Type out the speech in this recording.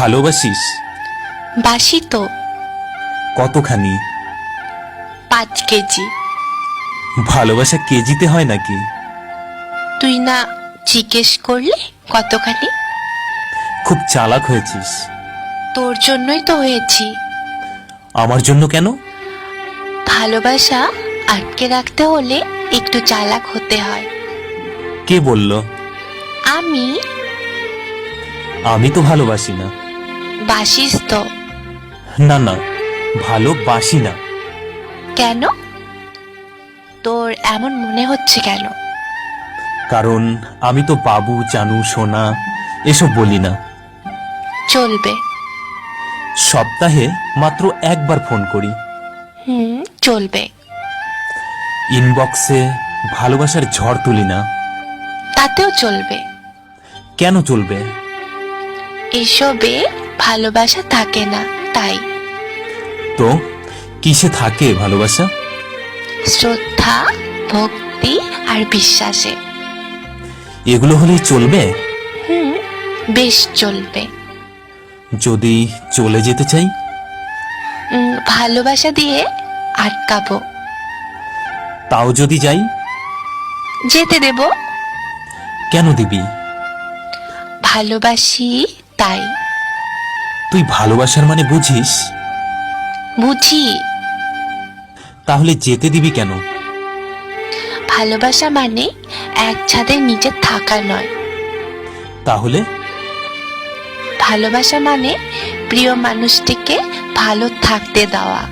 ভালোবাসিস? বাসি তো। কতখানি? 5 কেজি। ভালোবাসা কেজিতে হয় নাকি? তুই না জিজ্ঞেস করলে কতখানি? খুব চালাক হয়েছিস। তোর জন্যই তো হয়েছি। আমার জন্য কেন? ভালোবাসা আটকে রাখতে হলে একটু চালাক হতে হয়। কে বলল? আমি। আমি তো ভালোবাসি না। বাসিস তো। না না, ভালোবাসি না। কেন? তোর এমন মনে হচ্ছে কেন? কারণ আমি তো বাবু, জানু, সোনা এসব বলি না। চলবে। সপ্তাহে মাত্র একবার ফোন করি। চলবে। ইনবক্সে ভালোবাসার ঝড় তুলি না। তাতেও চলবে। কেন চলবে? এসবে ভালোবাসা থাকে না, তাই। তো কিসে থাকে ভালোবাসা? শ্রদ্ধা, ভক্তি আর বিশ্বাসে। এগুলো হলেই চলবে? বেশ চলবে। যদি চলে যেতে চাই? ভালোবাসা দিয়ে আটকাবো। তাও যদি যাই? যেতে দেব। কেন দিবি? ভালোবাসি তাই। তুই ভালোবাসার মানে বুঝিস? বুঝি। তাহলে যেতে দিবি কেন? ভালোবাসা মানে এক ছাদের নিচে থাকা নয়। তাহলে? ভালোবাসা মানে প্রিয় মানুষটিকে ভালো থাকতে দেওয়া।